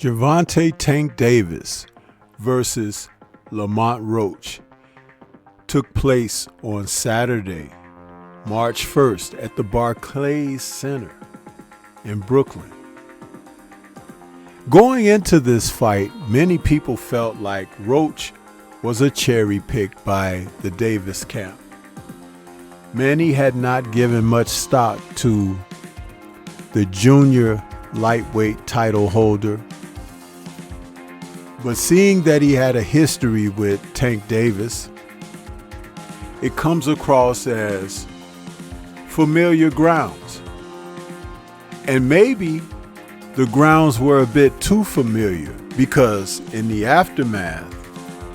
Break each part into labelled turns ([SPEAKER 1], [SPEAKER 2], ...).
[SPEAKER 1] Gervonta Tank Davis versus Lamont Roach took place on Saturday, March 1st at the Barclays Center in Brooklyn. Going into this fight, many people felt like Roach was a cherry pick by the Davis camp. Many had not given much stock to the junior lightweight title holder, but seeing that he had a history with Tank Davis, it comes across as familiar grounds. And maybe the grounds were a bit too familiar, because in the aftermath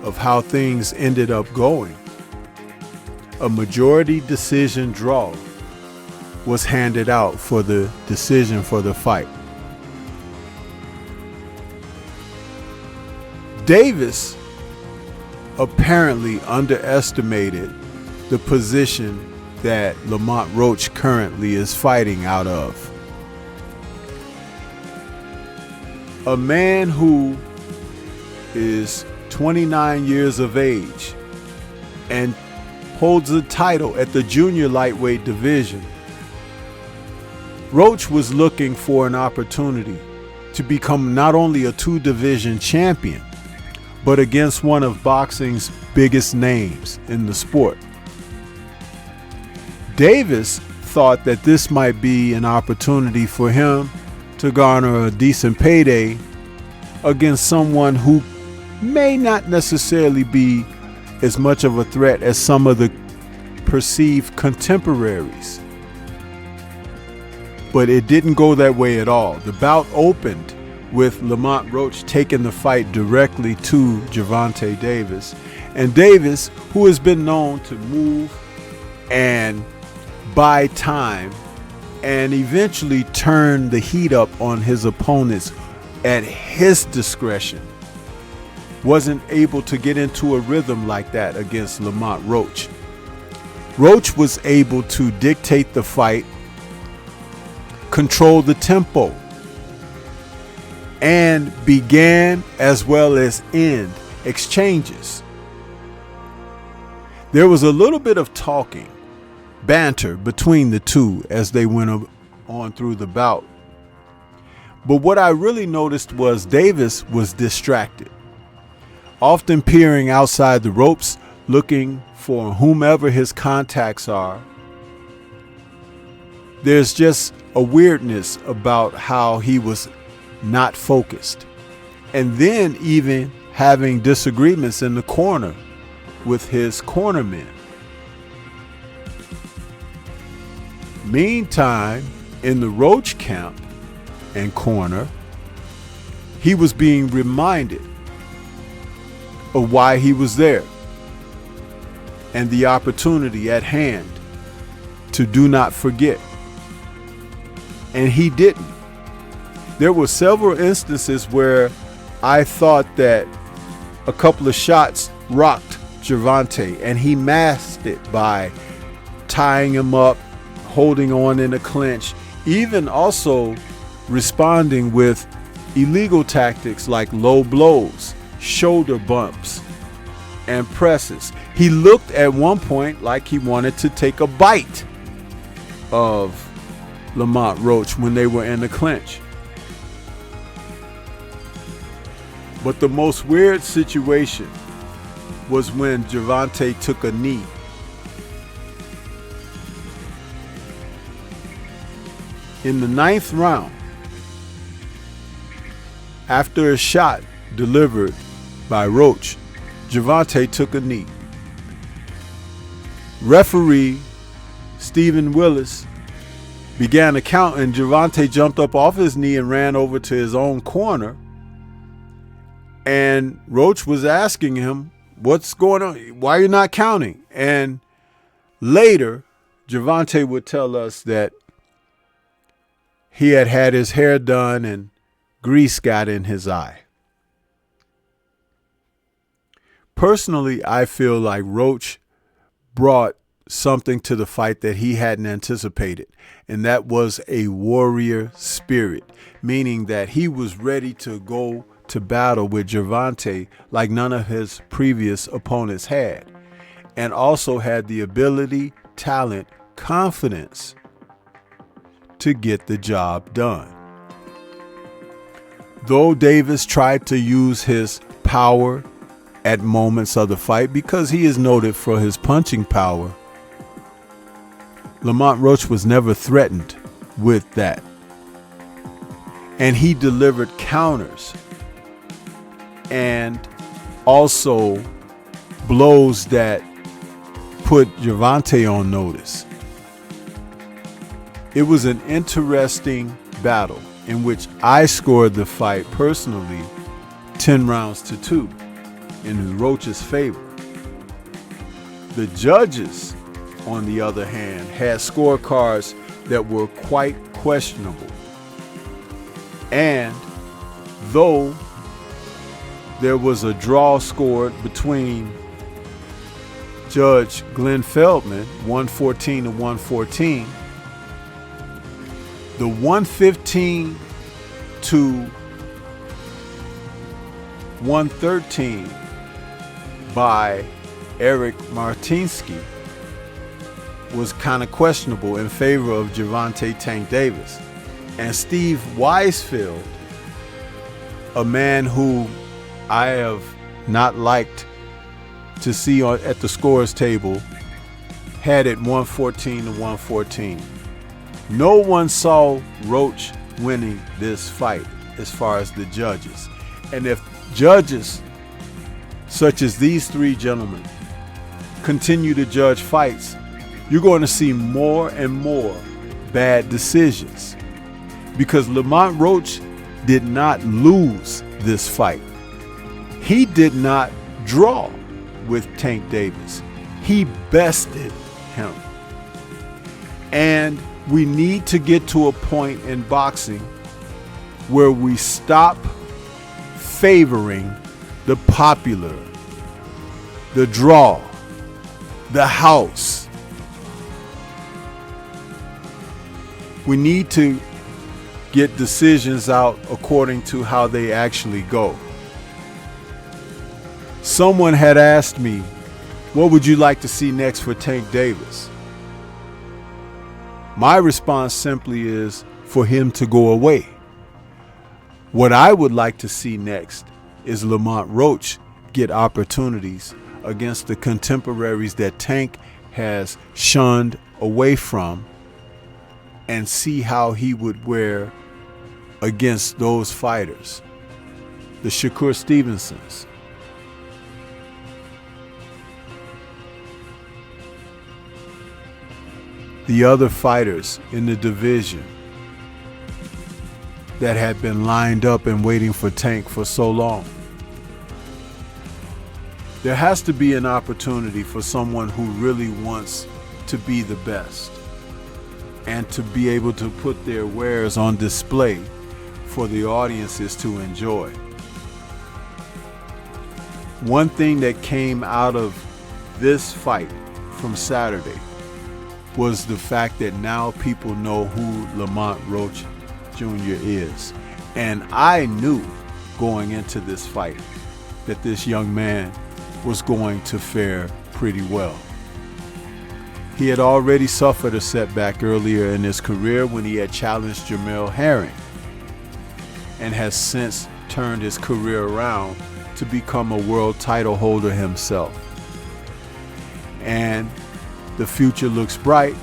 [SPEAKER 1] of how things ended up going, a majority decision draw was handed out for the decision for the fight. Davis apparently underestimated the position that Lamont Roach currently is fighting out of. A man who is 29 years of age and holds the title at the junior lightweight division. Roach was looking for an opportunity to become not only a two-division champion, but against one of boxing's biggest names in the sport. Davis thought that this might be an opportunity for him to garner a decent payday against someone who may not necessarily be as much of a threat as some of the perceived contemporaries. But it didn't go that way at all. The bout opened with Lamont Roach taking the fight directly to Gervonta Davis. And Davis, who has been known to move and buy time and eventually turn the heat up on his opponents at his discretion, wasn't able to get into a rhythm like that against Lamont Roach. Roach was able to dictate the fight, control the tempo, and began as well as end exchanges. There was a little bit of talking, banter between the two as they went on through the bout. But what I really noticed was Davis was distracted, often peering outside the ropes, looking for whomever his contacts are. There's just a weirdness about how he was not focused. And then even having disagreements in the corner with his cornermen. Meantime, in the Roach camp and corner, he was being reminded of why he was there and the opportunity at hand to do not forget. And he didn't. There were several instances where I thought that a couple of shots rocked Gervonta, and he masked it by tying him up, holding on in a clinch, even also responding with illegal tactics like low blows, shoulder bumps, and presses. He looked at one point like he wanted to take a bite of Lamont Roach when they were in the clinch. But the most weird situation was when Gervonta took a knee. In the 9th round, after a shot delivered by Roach, Gervonta took a knee. Referee Stephen Willis began to count, and Gervonta jumped up off his knee and ran over to his own corner. And Roach was asking him, "What's going on? Why are you not counting?" And later, Gervonta would tell us that he had had his hair done and grease got in his eye. Personally, I feel like Roach brought something to the fight that he hadn't anticipated, and that was a warrior spirit, meaning that he was ready to go to battle with Gervonta like none of his previous opponents had, and also had the ability, talent, confidence to get the job done. Though Davis tried to use his power at moments of the fight, because he is noted for his punching power, Lamont Roach was never threatened with that. And he delivered counters and also blows that put Gervonta on notice. It was an interesting battle in which I scored the fight personally 10 rounds to 2 in Roach's favor. The judges, on the other hand, had scorecards that were quite questionable. And though there was a draw scored between Judge Glenn Feldman, 114 to 114, the 115 to 113 by Eric Martinsky was kind of questionable in favor of Gervonta Tank Davis. And Steve Weisfeld, a man who I have not liked to see at the scores table, had it 114 to 114. No one saw Roach winning this fight as far as the judges. And if judges such as these three gentlemen continue to judge fights, you're going to see more and more bad decisions, because Lamont Roach did not lose this fight. He did not draw with Tank Davis. He bested him. And we need to get to a point in boxing where we stop favoring the popular, the draw, the house. We need to get decisions out according to how they actually go. Someone had asked me, what would you like to see next for Tank Davis? My response simply is for him to go away. What I would like to see next is Lamont Roach get opportunities against the contemporaries that Tank has shunned away from, and see how he would wear against those fighters, the Shakur Stevensons, the other fighters in the division that had been lined up and waiting for Tank for so long. There has to be an opportunity for someone who really wants to be the best and to be able to put their wares on display for the audiences to enjoy. One thing that came out of this fight from Saturday was the fact that now people know who Lamont Roach Jr. is. And I knew going into this fight that this young man was going to fare pretty well. He had already suffered a setback earlier in his career when he had challenged Jamel Herring, and has since turned his career around to become a world title holder himself. And the future looks bright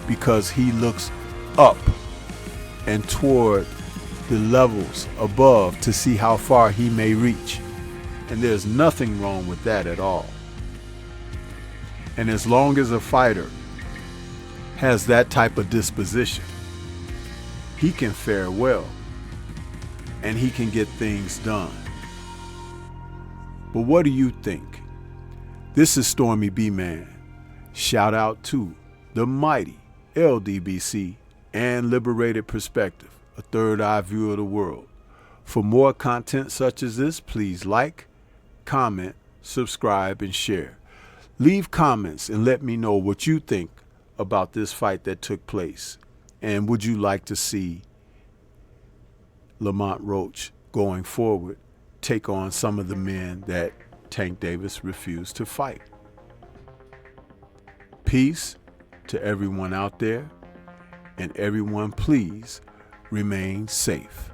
[SPEAKER 1] because he looks up and toward the levels above to see how far he may reach. And there's nothing wrong with that at all. And as long as a fighter has that type of disposition, he can fare well and he can get things done. But what do you think? This is Stormy B-Man. Shout out to the mighty LDBC and Liberated Perspective, a third eye view of the world. For more content such as this, please like, comment, subscribe, and share. Leave comments and let me know what you think about this fight that took place. And would you like to see Lamont Roach going forward take on some of the men that Tank Davis refused to fight? Peace to everyone out there, and everyone please remain safe.